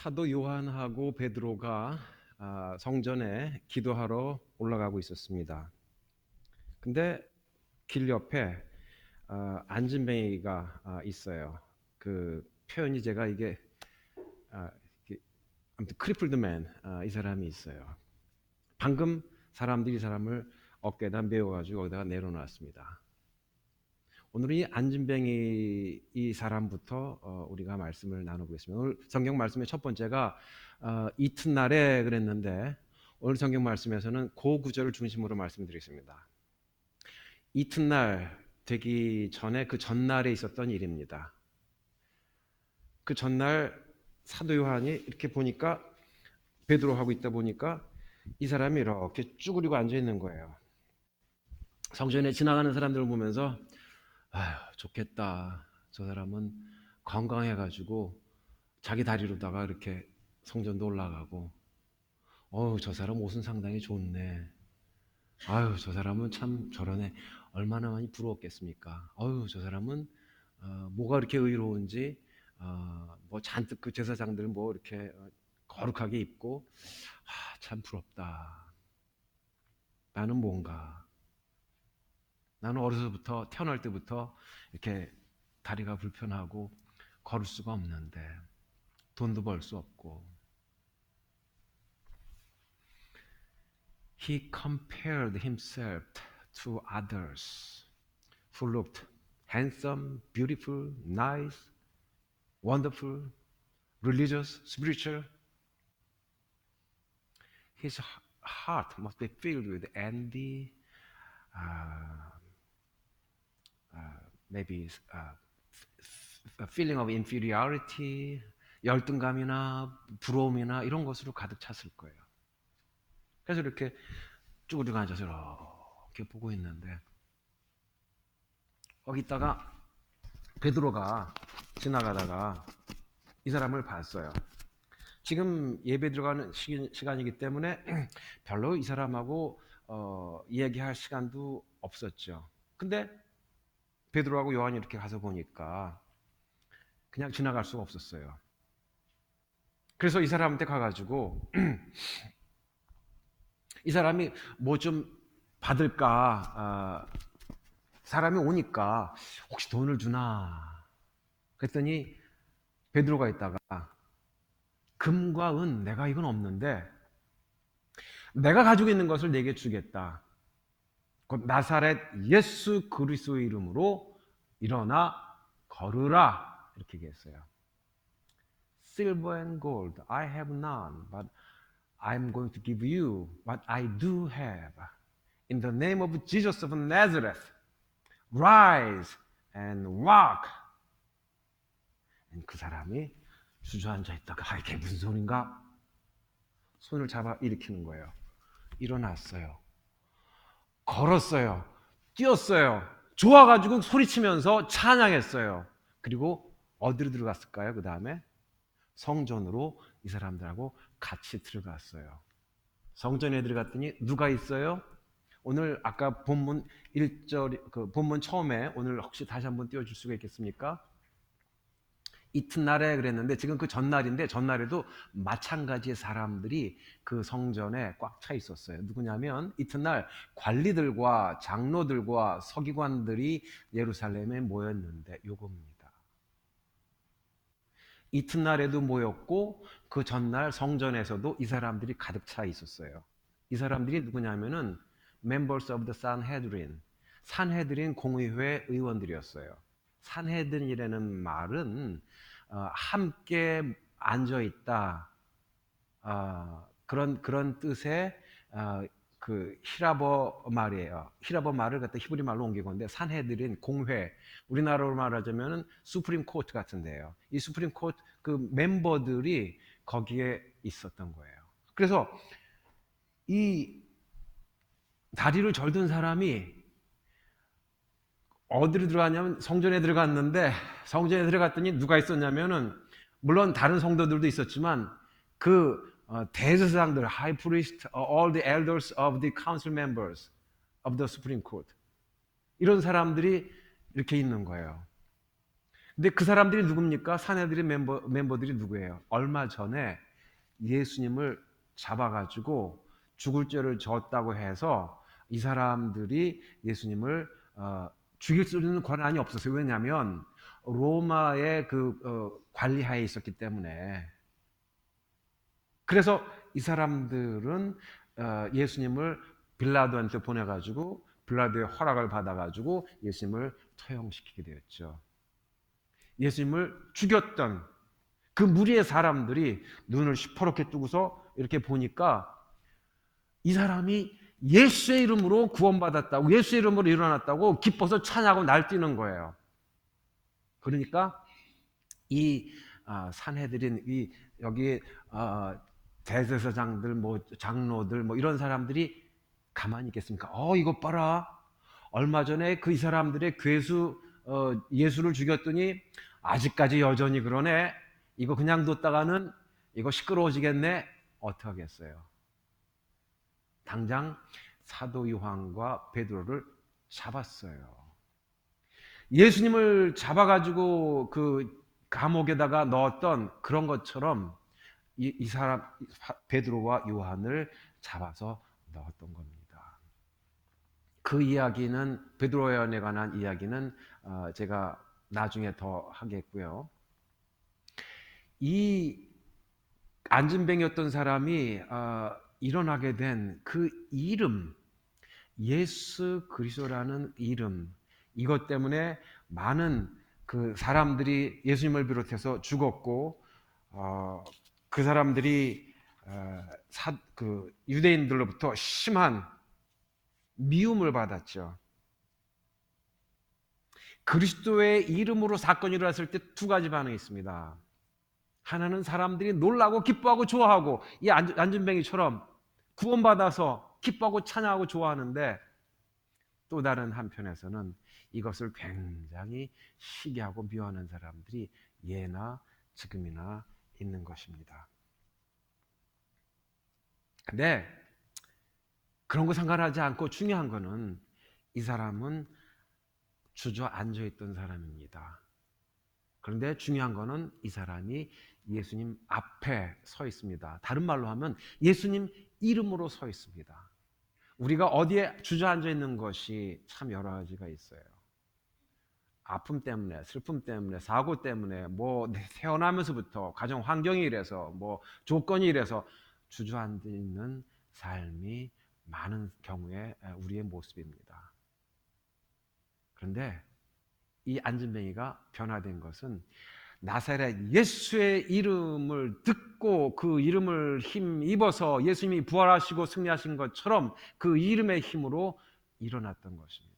사도 요한하고 베드로가 성전에 기도하러 올라가고 있었습니다. 근데 길 옆에 안진뱅이가 있어요. 그 표현이 제가 이게 아무튼 크리플드맨 이 사람이 있어요. 방금 사람들이 이 사람을 어깨에다 메워가지고 거기다가 내려놨습니다. 오늘 이 안진뱅이 이 사람부터 우리가 말씀을 나눠보겠습니다. 오늘 성경 말씀의 첫 번째가 이튿날에 그랬는데 오늘 성경 말씀에서는 그 구절을 중심으로 말씀드리겠습니다. 이튿날 되기 전에 그 전날에 있었던 일입니다. 그 전날 사도 요한이 이렇게 보니까 베드로하고 있다 보니까 이 사람이 이렇게 쭈그리고 앉아 있는 거예요. 성전에 지나가는 사람들을 보면서 아휴 좋겠다. 저 사람은 건강해가지고 자기 다리로다가 이렇게 성전도 올라가고 어우 저 사람 옷은 상당히 좋네. 아유 저 사람은 참 저러네. 얼마나 많이 부러웠겠습니까. 어유 저 사람은 뭐가 이렇게 의로운지 뭐 잔뜩 그 제사장들 뭐 이렇게 거룩하게 입고 참 부럽다. 나는 뭔가 나는 어려서부터 태어날 때부터 이렇게 다리가 불편하고 걸을 수가 없는데 돈도 벌 수 없고. He compared himself to others who looked handsome, beautiful, nice, wonderful, religious, spiritual. His heart must be filled with envy, maybe a feeling of inferiority, 열등감이나 부러움이나 이런 것으로 가득 찼을 거예요. 그래서 이렇게 쭈그리고 앉아서 이렇게 보고 있는데 거기다가 베드로가 지나가다가 이 사람을 봤어요. 지금 예배 들어가는 시간이기 때문에 별로 이 사람하고 이야기할 시간도 없었죠. 근데 베드로하고 요한이 이렇게 가서 보니까 그냥 지나갈 수가 없었어요. 그래서 이 사람한테 가가지고 이 사람이 뭐 좀 받을까 사람이 오니까 혹시 돈을 주나 그랬더니 베드로가 있다가 금과 은 내가 이건 없는데 내가 가지고 있는 것을 내게 주겠다. 곧 나사렛 예수 그리스도의 이름으로 일어나 걸으라 이렇게 얘기했어요. Silver and gold I have none, but I'm going to give you what I do have. In the name of Jesus of Nazareth, rise and walk. 그 사람이 주저앉아 있다가 이게 무슨 소린가? 손을 잡아 일으키는 거예요. 일어났어요. 걸었어요. 뛰었어요. 좋아가지고 소리치면서 찬양했어요. 그리고 어디로 들어갔을까요? 그 다음에 성전으로 이 사람들하고 같이 들어갔어요. 성전에 들어갔더니 누가 있어요? 오늘 아까 본문 1절 그 본문 처음에 오늘 혹시 다시 한번 띄워줄 수가 있겠습니까? 이튿날에 그랬는데 지금 그 전날인데 전날에도 마찬가지의 사람들이 그 성전에 꽉 차 있었어요. 누구냐면 이튿날 관리들과 장로들과 서기관들이 예루살렘에 모였는데 요겁니다. 이튿날에도 모였고 그 전날 성전에서도 이 사람들이 가득 차 있었어요. 이 사람들이 누구냐면은 members of the Sanhedrin, 산헤드린 공의회 의원들이었어요. 산헤드린이라는 말은 함께 앉아 있다 그런 뜻의 그 히라버 말이에요. 히라버 말을 갖다 히브리 말로 옮긴 건데 산헤드린 공회, 우리나라로 말하자면은 수프림 코트 같은데요. 이 수프림 코트 그 멤버들이 거기에 있었던 거예요. 그래서 이 다리를 절든 사람이 어디로 들어갔냐면 성전에 들어갔는데 성전에 들어갔더니 누가 있었냐면은 물론 다른 성도들도 있었지만 그 대제사장들, high priest, all the elders of the council members of the Supreme Court 이런 사람들이 이렇게 있는 거예요. 근데 그 사람들이 누굽니까? 사내들의 멤버들이 누구예요? 얼마 전에 예수님을 잡아가지고 죽을 죄를 졌다고 해서 이 사람들이 예수님을 죽일 수 있는 권한이 없었어요. 왜냐하면 로마의 관리하에 있었기 때문에. 그래서 이 사람들은 예수님을 빌라도한테 보내가지고 빌라도의 허락을 받아가지고 예수님을 처형시키게 되었죠. 예수님을 죽였던 그 무리의 사람들이 눈을 시퍼렇게 뜨고서 이렇게 보니까 이 사람이 예수의 이름으로 구원받았다고, 예수의 이름으로 일어났다고 기뻐서 찬양하고 날뛰는 거예요. 그러니까 이 산헤드린, 여기 대제사장들, 장로들, 이런 사람들이 가만히 있겠습니까? 이것 봐라. 얼마 전에 이 사람들의 괴수 예수를 죽였더니 아직까지 여전히 그러네. 이거 그냥 뒀다가는 이거 시끄러워지겠네. 어떻게 하겠어요? 당장 사도 요한과 베드로를 잡았어요. 예수님을 잡아가지고 그 감옥에다가 넣었던 그런 것처럼 이 사람 베드로와 요한을 잡아서 넣었던 겁니다. 그 이야기는, 베드로 요한에 관한 이야기는 제가 나중에 더 하겠고요. 이 안진뱅이였던 사람이 일어나게 된 그 이름, 예수 그리스도라는 이름, 이것 때문에 많은 그 사람들이 예수님을 비롯해서 죽었고, 그 사람들이 유대인들로부터 심한 미움을 받았죠. 그리스도의 이름으로 사건이 일어났을 때 두 가지 반응이 있습니다. 하나는 사람들이 놀라고 기뻐하고 좋아하고, 이 안진뱅이처럼 구원받아서 기뻐하고 찬양하고 좋아하는데, 또 다른 한편에서는 이것을 굉장히 시기하고 미워하는 사람들이 예나 지금이나 있는 것입니다. 근데 그런 거 상관하지 않고 중요한 거는 이 사람은 주저앉아 있던 사람입니다. 그런데 중요한 거는 이 사람이 예수님 앞에 서 있습니다. 다른 말로 하면 예수님 이름으로 서 있습니다. 우리가 어디에 주저앉아 있는 것이 참 여러 가지가 있어요. 아픔 때문에, 슬픔 때문에, 사고 때문에, 태어나면서부터 가정 환경이 이래서, 조건이 이래서 주저앉아 있는 삶이 많은 경우에 우리의 모습입니다. 그런데 이 안진뱅이가 변화된 것은 나사렛 예수의 이름을 듣고 그 이름을 힘입어서 예수님이 부활하시고 승리하신 것처럼 그 이름의 힘으로 일어났던 것입니다.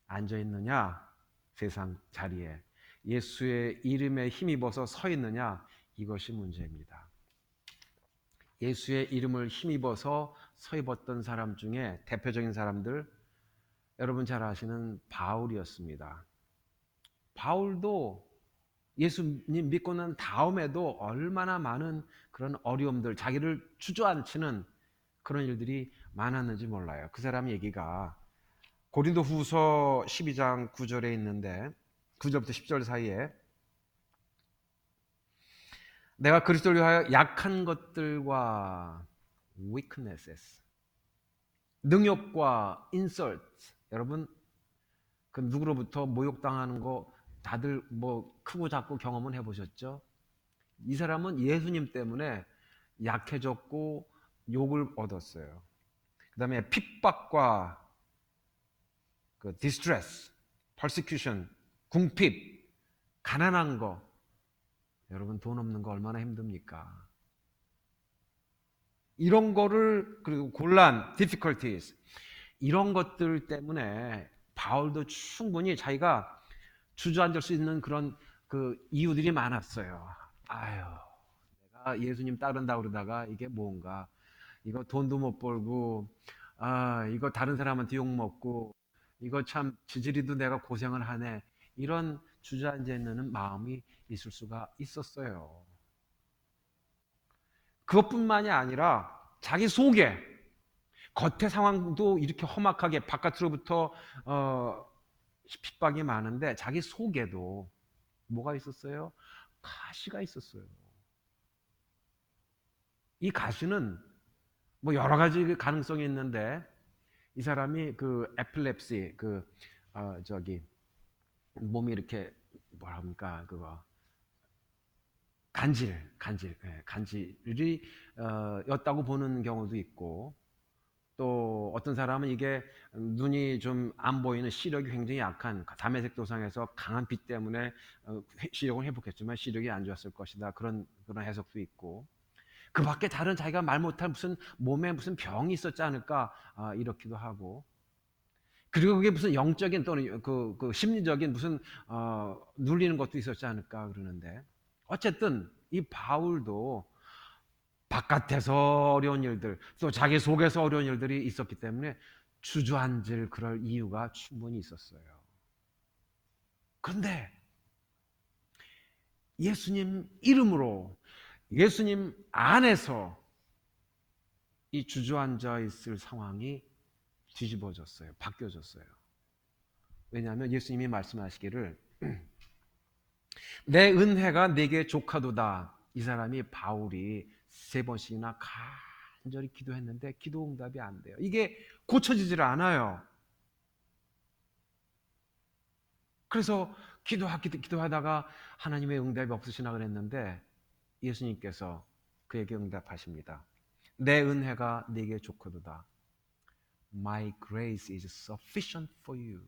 앉아있느냐? 세상 자리에. 예수의 이름에 힘입어서 서 있느냐? 이것이 문제입니다. 예수의 이름을 힘입어서 서 입었던 사람 중에 대표적인 사람들, 여러분 잘 아시는 바울이었습니다. 바울도 예수님 믿고 난 다음에도 얼마나 많은 그런 어려움들, 자기를 주저앉히는 그런 일들이 많았는지 몰라요. 그 사람 얘기가 고린도 후서 12장 9절에 있는데, 9절부터 10절 사이에 내가 그리스도를 위하여 약한 것들과 weaknesses, 능욕과 insult, 여러분 그 누구로부터 모욕당하는 거 다들 크고 작고 경험은 해보셨죠? 이 사람은 예수님 때문에 약해졌고 욕을 얻었어요. 그 다음에 핍박과 distress, persecution, 궁핍, 가난한 거. 여러분 돈 없는 거 얼마나 힘듭니까? 이런 거를, 그리고 곤란, difficulties, 이런 것들 때문에 바울도 충분히 자기가 주저앉을 수 있는 그런 이유들이 많았어요. 내가 예수님 따른다 그러다가 이게 뭔가, 이거 돈도 못 벌고, 이거 다른 사람한테 욕 먹고, 이거 참 지지리도 내가 고생을 하네. 이런 주저앉아 있는 마음이 있을 수가 있었어요. 그것뿐만이 아니라 자기 속에, 겉의 상황도 이렇게 험악하게 바깥으로부터 핍박이 많은데 자기 속에도 뭐가 있었어요? 가시가 있었어요. 이 가시는 뭐 여러 가지 가능성이 있는데 이 사람이 그 에필랩시 저기 몸이 이렇게 뭐라 합니까? 그거 간질이 였다고 보는 경우도 있고, 또 어떤 사람은 이게 눈이 좀 안 보이는 시력이 굉장히 약한 담에색 도상에서 강한 빛 때문에 시력은 회복했지만 시력이 안 좋았을 것이다, 그런 해석도 있고, 그 밖에 다른 자기가 말 못할 무슨 몸에 무슨 병이 있었지 않을까, 이렇기도 하고, 그리고 그게 무슨 영적인 또는 그 심리적인 무슨 눌리는 것도 있었지 않을까 그러는데, 어쨌든 이 바울도 바깥에서 어려운 일들, 또 자기 속에서 어려운 일들이 있었기 때문에 주저앉을 그럴 이유가 충분히 있었어요. 그런데 예수님 이름으로, 예수님 안에서 이 주저앉아 있을 상황이 뒤집어졌어요. 바뀌어졌어요. 왜냐하면 예수님이 말씀하시기를 내 은혜가 내게 족하도다. 이 사람이 바울이 3번씩이나 간절히 기도했는데 기도 응답이 안 돼요. 이게 고쳐지질 않아요. 그래서 기도하다가 하나님의 응답이 없으시나 그랬는데 예수님께서 그에게 응답하십니다. 내 은혜가 네게 좋거도다. My grace is sufficient for you.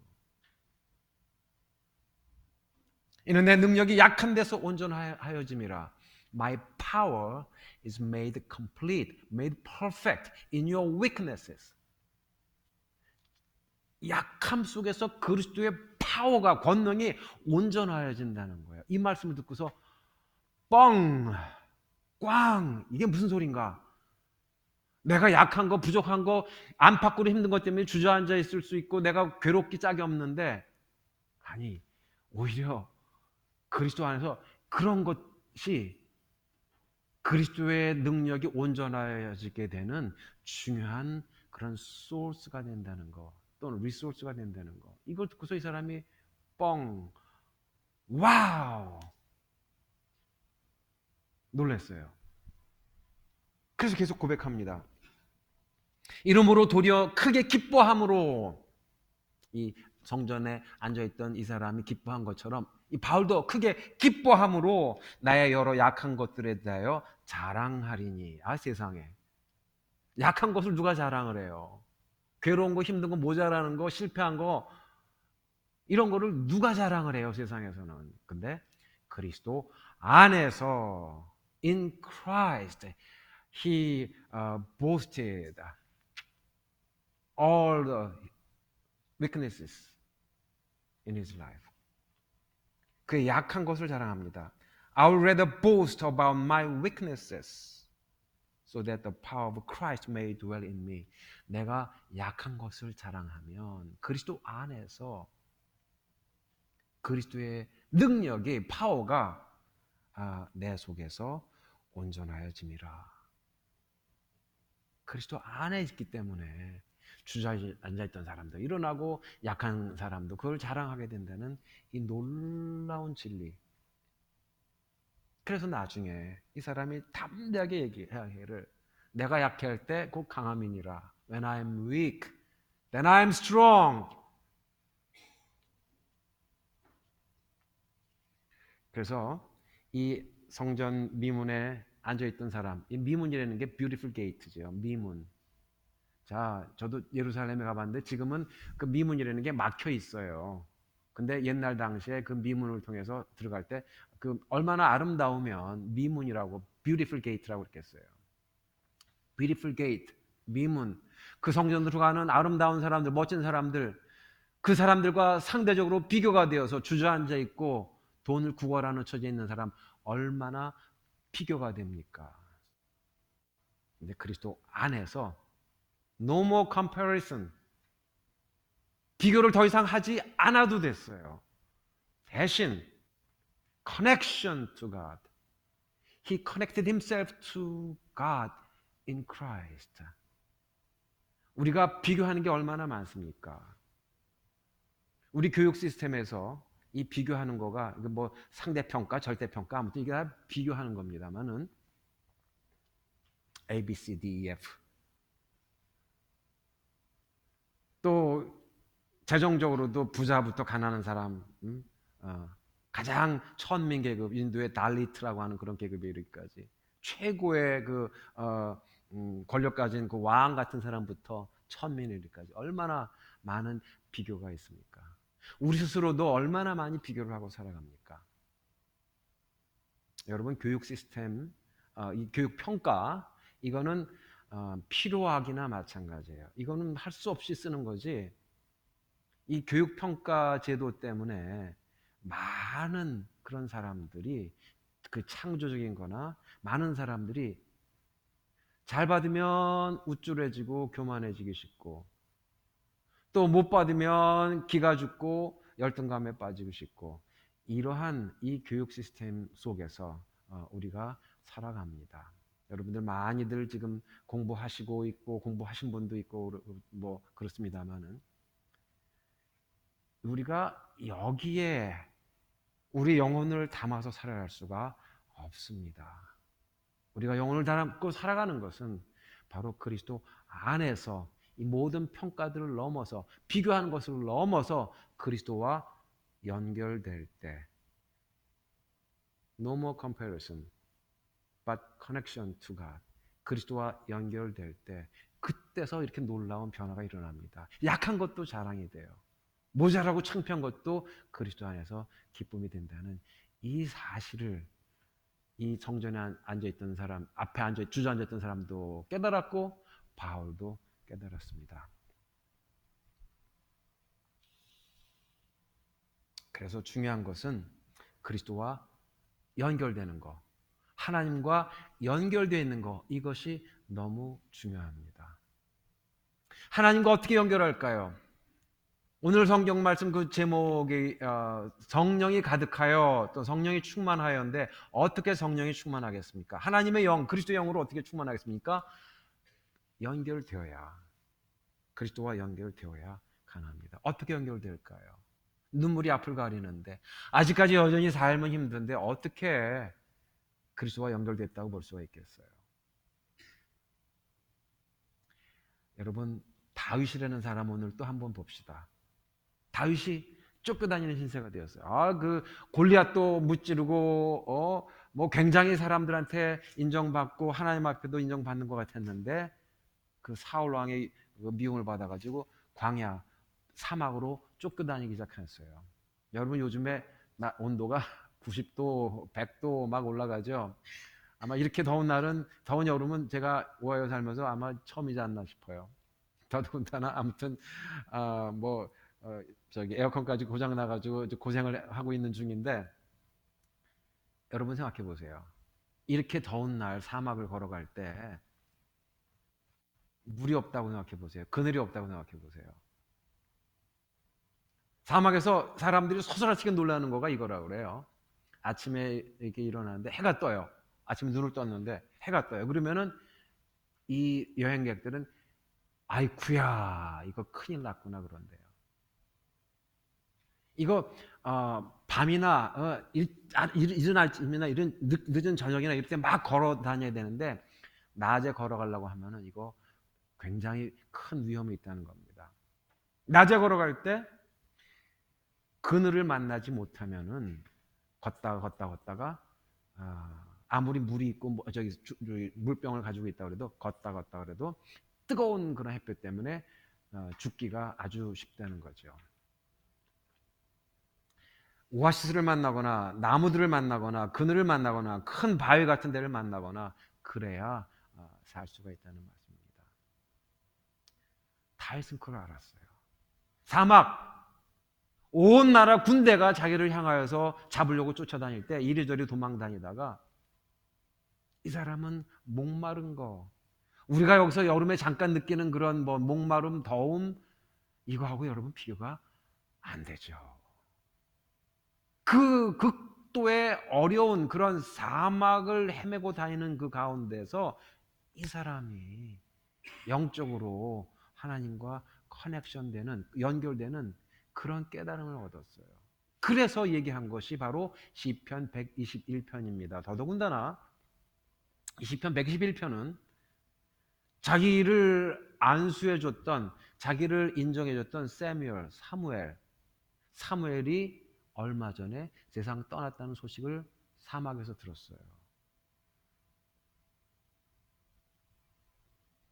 이는 내 능력이 약한 데서 온전하여짐이라. My power is made complete, made perfect in your weaknesses. 약함 속에서 그리스도의 파워가, 권능이 온전하여진다는 거예요. 이 말씀을 듣고서 꽝, 이게 무슨 소린가? 내가 약한 거, 부족한 거, 안팎으로 힘든 것 때문에 주저앉아 있을 수 있고 내가 괴롭기 짝이 없는데, 아니 오히려 그리스도 안에서 그런 것이 그리스도의 능력이 온전해지게 되는 중요한 그런 소스가 된다는 거, 또는 리소스가 된다는 거. 이걸 듣고서 이 사람이 와우, 놀랐어요. 그래서 계속 고백합니다. 이러므로 도리어 크게 기뻐함으로, 이 성전에 앉아있던 이 사람이 기뻐한 것처럼 이 바울도 크게 기뻐함으로 나의 여러 약한 것들에 대하여 자랑하리니. 세상에 약한 것을 누가 자랑을 해요? 괴로운 거, 힘든 거, 모자라는 거, 실패한 거, 이런 거를 누가 자랑을 해요, 세상에서는. 근데 그리스도 안에서 in Christ he boasted all the weaknesses in his life. 그의 약한 것을 자랑합니다. I would rather boast about my weaknesses so that the power of Christ may dwell in me. 내가 약한 것을 자랑하면 그리스도 안에서 그리스도의 능력이, 파워가 내 속에서 온전하여짐이라. 그리스도 안에 있기 때문에 주저앉아있던 사람도 일어나고 약한 사람도 그걸 자랑하게 된다는 이 놀라운 진리. 그래서 나중에 이 사람이 담대하게 얘기하기를 내가 약해할 때 곧 강함이니라. When I am weak, then I am strong. 그래서 이 성전 미문에 앉아있던 사람, 이 미문이라는 게 beautiful gate죠. 미문. 자, 저도 예루살렘에 가봤는데 지금은 그 미문이라는 게 막혀 있어요. 근데 옛날 당시에 그 미문을 통해서 들어갈 때 그 얼마나 아름다우면 미문이라고, beautiful gate라고 그랬겠어요. beautiful gate, 미문. 그 성전으로 가는 아름다운 사람들, 멋진 사람들, 그 사람들과 상대적으로 비교가 되어서 주저앉아 있고 돈을 구걸하는 처지에 있는 사람 얼마나 비교가 됩니까? 근데 그리스도 안에서 no more comparison, 비교를 더 이상 하지 않아도 됐어요. 대신 connection to God. He connected himself to God in Christ. 우리가 비교하는 게 얼마나 많습니까? 우리 교육 시스템에서 이 비교하는 거가 뭐 상대평가, 절대평가 아무튼 이게 다 비교하는 겁니다만은 A, B, C, D, E, F 또 재정적으로도 부자부터 가난한 사람 가장 천민 계급 인도의 달리트라고 하는 그런 계급에 이르기까지 최고의 권력 가진 그 왕 같은 사람부터 천민에 이르기까지 얼마나 많은 비교가 있습니까? 우리 스스로도 얼마나 많이 비교를 하고 살아갑니까? 여러분 교육 시스템, 이 교육 평가 이거는 필요하기나 마찬가지예요. 이거는 할 수 없이 쓰는 거지. 이 교육 평가 제도 때문에 많은 그런 사람들이 그 창조적인 거나 많은 사람들이 잘 받으면 우쭐해지고 교만해지기 쉽고 또 못 받으면 기가 죽고 열등감에 빠지고 싶고 이러한 이 교육 시스템 속에서 우리가 살아갑니다. 여러분들 많이들 지금 공부하시고 있고 공부하신 분도 있고 뭐 그렇습니다만은 우리가 여기에 우리 영혼을 담아서 살아갈 수가 없습니다. 우리가 영혼을 담고 살아가는 것은 바로 그리스도 안에서 이 모든 평가들을 넘어서 비교하는 것을 넘어서 그리스도와 연결될 때 No more comparison but connection to God 그리스도와 연결될 때 그때서 이렇게 놀라운 변화가 일어납니다. 약한 것도 자랑이 돼요. 모자라고 창피한 것도 그리스도 안에서 기쁨이 된다는 이 사실을 이 성전에 앉아있던 사람, 앞에 주저앉았던 사람도 깨달았고 바울도 깨달았습니다. 그래서 중요한 것은 그리스도와 연결되는 것, 하나님과 연결되어 있는 것, 이것이 너무 중요합니다. 하나님과 어떻게 연결할까요? 오늘 성경 말씀 그 제목이 성령이 가득하여 또 성령이 충만하여인데 어떻게 성령이 충만하겠습니까? 하나님의 영, 그리스도의 영으로 어떻게 충만하겠습니까? 연결되어야 그리스도와 연결되어야 가능합니다. 어떻게 연결될까요? 눈물이 앞을 가리는데 아직까지 여전히 삶은 힘든데 어떻게 그리스도와 연결됐다고 볼 수가 있겠어요? 여러분 다윗이라는 사람 오늘 또 한번 봅시다. 다윗이 쫓겨다니는 신세가 되었어요. 그 골리앗도 무찌르고 뭐 굉장히 사람들한테 인정받고 하나님 앞에도 인정받는 것 같았는데 그 사울 왕의 미움을 받아가지고 광야 사막으로 쫓겨다니기 시작했어요. 여러분 요즘에 온도가 90도, 100도 막 올라가죠. 아마 이렇게 더운 날은 더운 여름은 제가 오하이오 살면서 아마 처음이지 않나 싶어요. 더더군다나 아무튼 저기 에어컨까지 고장 나가지고 고생을 하고 있는 중인데 여러분 생각해 보세요. 이렇게 더운 날 사막을 걸어갈 때 물이 없다고 생각해 보세요. 그늘이 없다고 생각해 보세요. 사막에서 사람들이 소스라치게 놀라는 거가 이거라고 그래요. 아침에 이렇게 일어나는데 해가 떠요. 아침에 눈을 떴는데 해가 떠요. 그러면은 이 여행객들은 아이쿠야 이거 큰일 났구나 그런데요. 이거 밤이나 이른 아침이나 이런 늦은 저녁이나 이럴 때 막 걸어 다녀야 되는데 낮에 걸어가려고 하면은 이거 굉장히 큰 위험이 있다는 겁니다. 낮에 걸어갈 때 그늘을 만나지 못하면은 걷다가 아무리 물이 있고 저기 물병을 가지고 있다 그래도 걷다 그래도 뜨거운 그런 햇볕 때문에 죽기가 아주 쉽다는 거죠. 오아시스를 만나거나 나무들을 만나거나 그늘을 만나거나 큰 바위 같은 데를 만나거나 그래야 살 수가 있다는 말씀입니다. 다윗은 그걸 알았어요. 사막 온 나라 군대가 자기를 향하여서 잡으려고 쫓아다닐 때 이리저리 도망다니다가 이 사람은 목마른 거 우리가 여기서 여름에 잠깐 느끼는 그런 뭐 목마름, 더움 이거하고 여러분 비교가 안 되죠. 그 극도의 어려운 그런 사막을 헤매고 다니는 그 가운데서 이 사람이 영적으로 하나님과 연결되는 그런 깨달음을 얻었어요. 그래서 얘기한 것이 바로 시편 121편입니다. 더더군다나 이 시편 121편은 자기를 안수해줬던, 자기를 인정해줬던 사무엘이 얼마 전에 세상 떠났다는 소식을 사막에서 들었어요.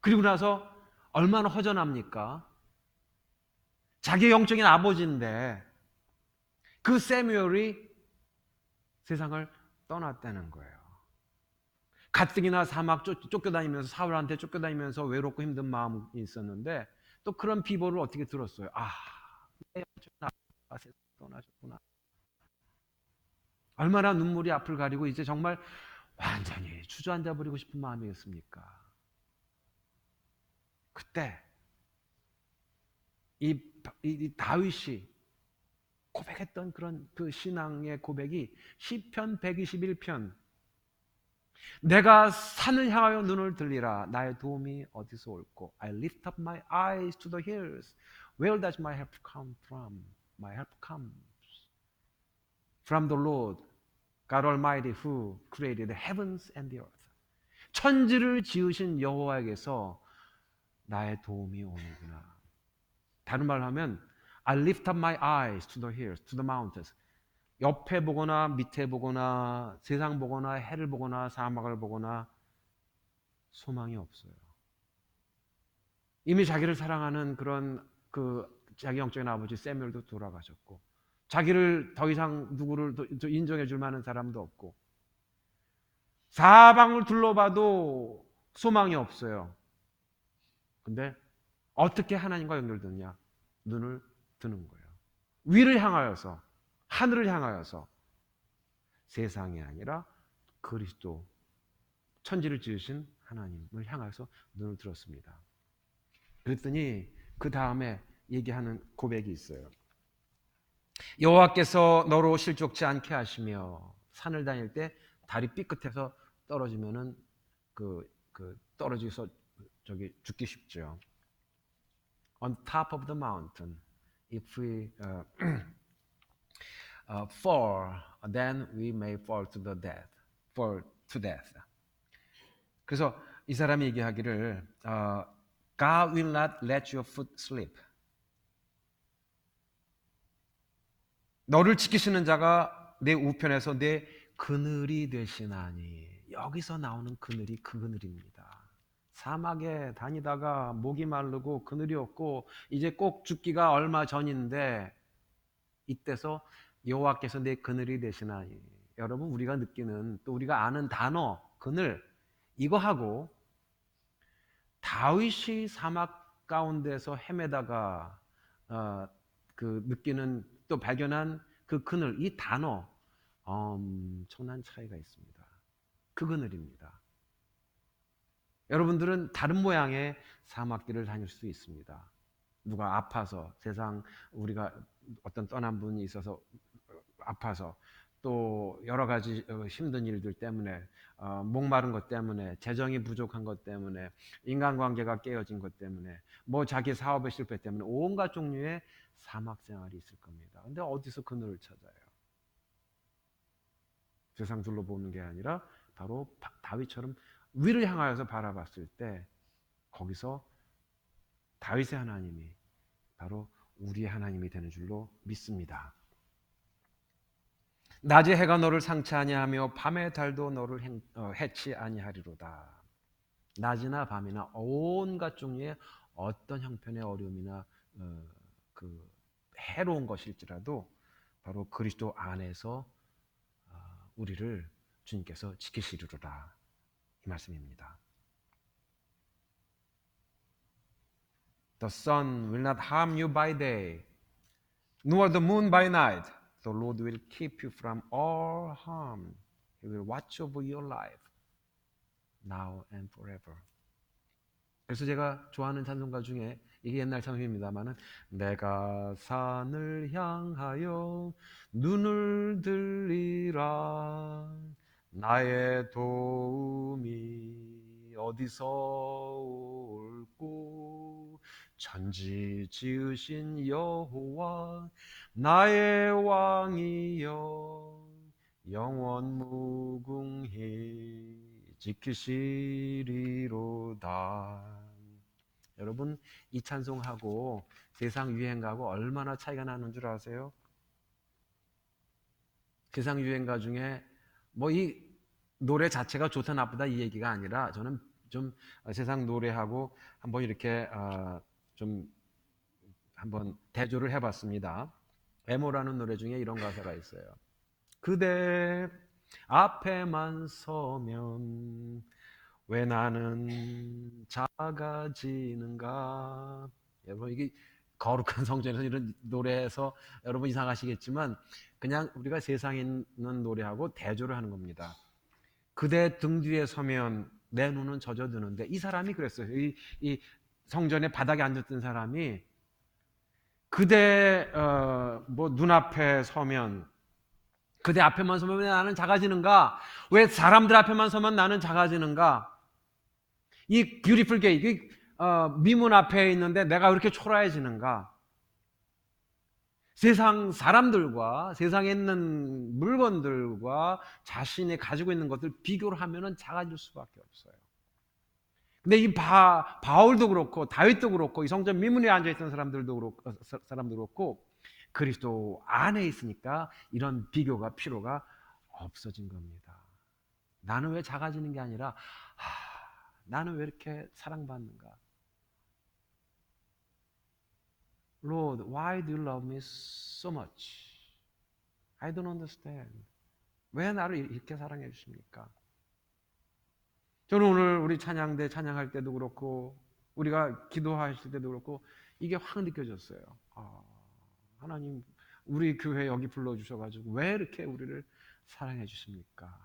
그리고 나서 얼마나 허전합니까? 자기 영적인 아버지인데 그 사무엘이 세상을 떠났다는 거예요. 가뜩이나 사막 쫓겨다니면서, 사울한테 쫓겨다니면서 외롭고 힘든 마음이 있었는데 또 그런 비보를 어떻게 들었어요? 내 영적인 아버지가 세상 떠나셨구나. 얼마나 눈물이 앞을 가리고 이제 정말 완전히 주저앉아 버리고 싶은 마음이었습니까? 그때 이 다윗이 고백했던 그런 그 신앙의 고백이 시편 121편, 내가 산을 향하여 눈을 들리라. 나의 도움이 어디서 올꼬? I lift up my eyes to the hills. Where does my help come from? My help comes from the Lord, God Almighty, who created the heavens and the earth. 천지를 지으신 여호와에게서 나의 도움이 오는구나. 다른 말로 하면 I lift up my eyes to the hills, to the mountains. 옆에 보거나 밑에 보거나 세상 보거나 해를 보거나 사막을 보거나 소망이 없어요. 이미 자기를 사랑하는 그런 그 자기 영적인 아버지 세뮤엘도 돌아가셨고, 자기를 더 이상 누구를 인정해 줄 만한 사람도 없고, 사방을 둘러봐도 소망이 없어요. 근데 어떻게 하나님과 연결되느냐? 눈을 드는 거예요. 위를 향하여서, 하늘을 향하여서, 세상이 아니라 그리스도, 천지를 지으신 하나님을 향해서 눈을 들었습니다. 그랬더니 그 다음에 얘기하는 고백이 있어요. 여호와께서 너로 실족지 않게 하시며, 산을 다닐 때 다리 삐끗해서 떨어지면은 떨어져서 저기 죽기 쉽죠. On top of the mountain, if we fall, then we may fall to the death. Fall to death. 그래서 이 사람이 얘기하기를 God will not let your foot slip. 너를 지키시는 자가 내 우편에서 내 그늘이 되시나니. 여기서 나오는 그늘이 그 그늘입니다. 사막에 다니다가 목이 마르고 그늘이 없고 이제 꼭 죽기가 얼마 전인데 이때서 여호와께서 내 그늘이 되시나니. 여러분, 우리가 느끼는, 또 우리가 아는 단어 그늘, 이거하고 다윗이 사막 가운데서 헤매다가 느끼는, 또 발견한 그 그늘, 이 단어, 엄청난 차이가 있습니다. 그 그늘입니다. 여러분들은 다른 모양의 사막길을 다닐 수 있습니다. 누가 아파서, 세상 우리가 어떤 떠난 분이 있어서 아파서, 또 여러 가지 힘든 일들 때문에, 목마른 것 때문에, 재정이 부족한 것 때문에, 인간관계가 깨어진 것 때문에, 뭐 자기 사업의 실패 때문에 온갖 종류의 사막 생활이 있을 겁니다. 근데 어디서 그늘을 찾아요? 세상 둘러보는 게 아니라 바로 다윗처럼 위를 향하여서 바라봤을 때 거기서 다윗의 하나님이 바로 우리의 하나님이 되는 줄로 믿습니다. 낮에 해가 너를 상치 아니하며 밤의 달도 너를 해치 아니하리로다. 낮이나 밤이나 온갖 종류의 어떤 형편의 어려움이나 그 해로운 것일지라도 바로 그리스도 안에서 우리를 주님께서 지키시리로다, 이 말씀입니다. The sun will not harm you by day, nor the moon by night. The Lord will keep you from all harm. He will watch over your life, now and forever. 그래서 제가 좋아하는 찬송가 중에, 이게 옛날 찬송입니다만은, 내가 산을 향하여 눈을 들리라. 나의 도움이 어디서 올꼬? 천지 지으신 여호와 나의 왕이여 영원 무궁히 지키시리로다. 여러분, 이 찬송하고 세상 유행가하고 얼마나 차이가 나는 줄 아세요? 세상 유행가 중에 뭐 이 노래 자체가 좋다 나쁘다 이 얘기가 아니라 저는 좀 세상 노래하고 한번 이렇게 좀 한번 대조를 해봤습니다. 에모라는 노래 중에 이런 가사가 있어요. 그대 앞에만 서면 왜 나는 작아지는가. 여러분, 이게 거룩한 성전에서 이런 노래에서 여러분 이상하시겠지만 그냥 우리가 세상에 있는 노래하고 대조를 하는 겁니다. 그대 등 뒤에 서면 내 눈은 젖어드는데, 이 사람이 그랬어요. 이 성전의 바닥에 앉았던 사람이 그대 뭐 눈앞에 서면, 그대 앞에만 서면 왜 나는 작아지는가? 왜 사람들 앞에만 서면 나는 작아지는가? 이 뷰티풀 게이트, 미문 앞에 있는데 내가 왜 이렇게 초라해지는가? 세상 사람들과 세상에 있는 물건들과 자신이 가지고 있는 것들 비교를 하면은 작아질 수밖에 없어요. 근데 이 바울도 그렇고 다윗도 그렇고 이 성전 미문에 앉아 있던 사람들도 그렇고 그리스도 안에 있으니까 이런 비교가 필요가 없어진 겁니다. 나는 왜 작아지는 게 아니라 나는 왜 이렇게 사랑받는가? Lord, why do you love me so much? I don't understand. 왜 나를 이렇게 사랑해 주십니까? 저는 오늘 우리 찬양대 찬양할 때도 그렇고 우리가 기도하실 때도 그렇고 이게 확 느껴졌어요. 하나님, 우리 교회 여기 불러주셔가지고 왜 이렇게 우리를 사랑해 주십니까?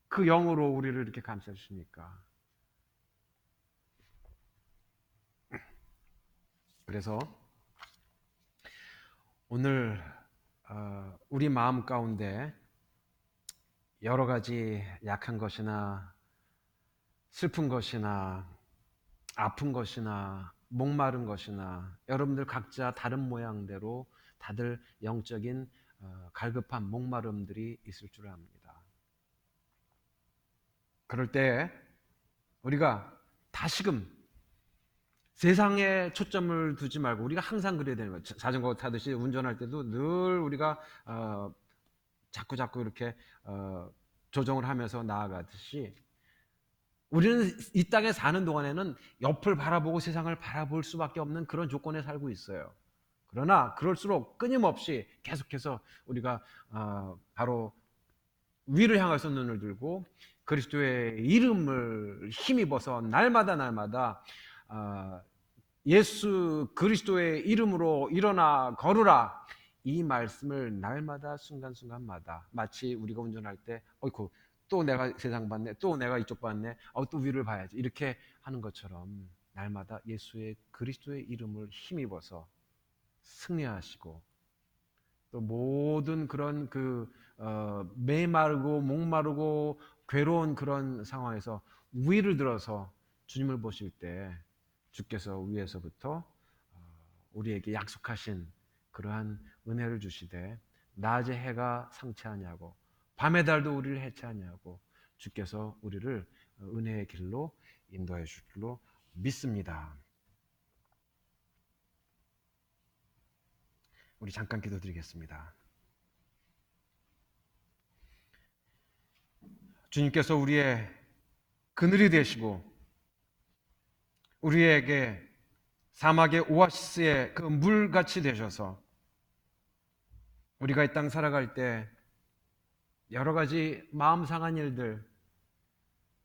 그 영으로 우리를 이렇게 감싸 주십니까? 그래서 오늘 우리 마음 가운데 여러 가지 약한 것이나 슬픈 것이나 아픈 것이나 목마른 것이나 여러분들 각자 다른 모양대로 다들 영적인 갈급한 목마름들이 있을 줄 압니다. 그럴 때 우리가 다시금 세상에 초점을 두지 말고 우리가 항상 그래야 되는 거예요. 자전거 타듯이 운전할 때도 늘 우리가 자꾸 이렇게 조정을 하면서 나아가듯이 우리는 이 땅에 사는 동안에는 옆을 바라보고 세상을 바라볼 수밖에 없는 그런 조건에 살고 있어요. 그러나 그럴수록 끊임없이 계속해서 우리가 바로 위를 향해서 눈을 들고 그리스도의 이름을 힘입어서 날마다 예수 그리스도의 이름으로 일어나 걸으라, 이 말씀을 날마다 순간순간마다 마치 우리가 운전할 때 어이쿠 또 내가 세상 봤네, 또 내가 이쪽 봤네, 또 위를 봐야지, 이렇게 하는 것처럼 날마다 예수의 그리스도의 이름을 힘입어서 승리하시고 또 모든 그런 메마르고 목마르고 괴로운 그런 상황에서 위를 들어서 주님을 보실 때 주께서 위에서부터 우리에게 약속하신 그러한 은혜를 주시되 낮의 해가 상치하냐고 밤의 달도 우리를 해치하냐고 주께서 우리를 은혜의 길로 인도해 줄 줄로 믿습니다. 우리 잠깐 기도드리겠습니다. 주님께서 우리의 그늘이 되시고 우리에게 사막의 오아시스의 그 물같이 되셔서 우리가 이 땅 살아갈 때 여러 가지 마음 상한 일들,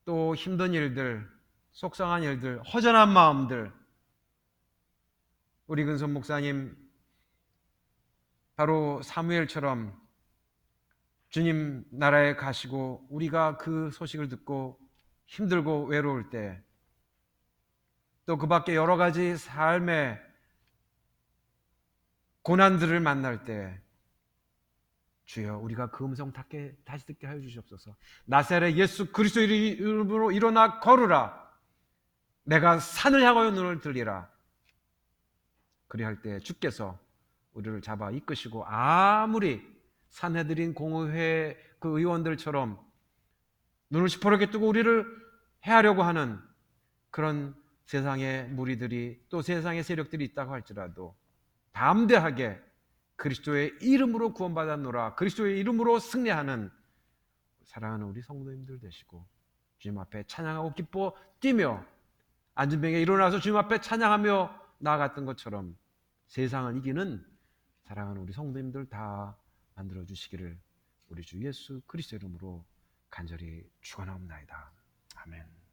또 힘든 일들, 속상한 일들, 허전한 마음들, 우리 근손 목사님 바로 사무엘처럼 주님 나라에 가시고 우리가 그 소식을 듣고 힘들고 외로울 때, 또 그 밖에 여러 가지 삶의 고난들을 만날 때 주여 우리가 그 음성 다시 듣게 하여 주시옵소서. 나사렛 예수 그리스도의 이름으로 일어나 걸으라. 내가 산을 향하여 눈을 들리라. 그리할 때 주께서 우리를 잡아 이끄시고 아무리 산헤드린 공의회 그 의원들처럼 눈을 시퍼렇게 뜨고 우리를 해하려고 하는 그런 세상의 무리들이 또 세상의 세력들이 있다고 할지라도 담대하게 그리스도의 이름으로 구원받았노라, 그리스도의 이름으로 승리하는 사랑하는 우리 성도님들 되시고 주님 앞에 찬양하고 기뻐 뛰며 안진병에 일어나서 주님 앞에 찬양하며 나아갔던 것처럼 세상을 이기는 사랑하는 우리 성도님들 다 만들어 주시기를 우리 주 예수 그리스도 이름으로 간절히 축원하옵나이다. 아멘.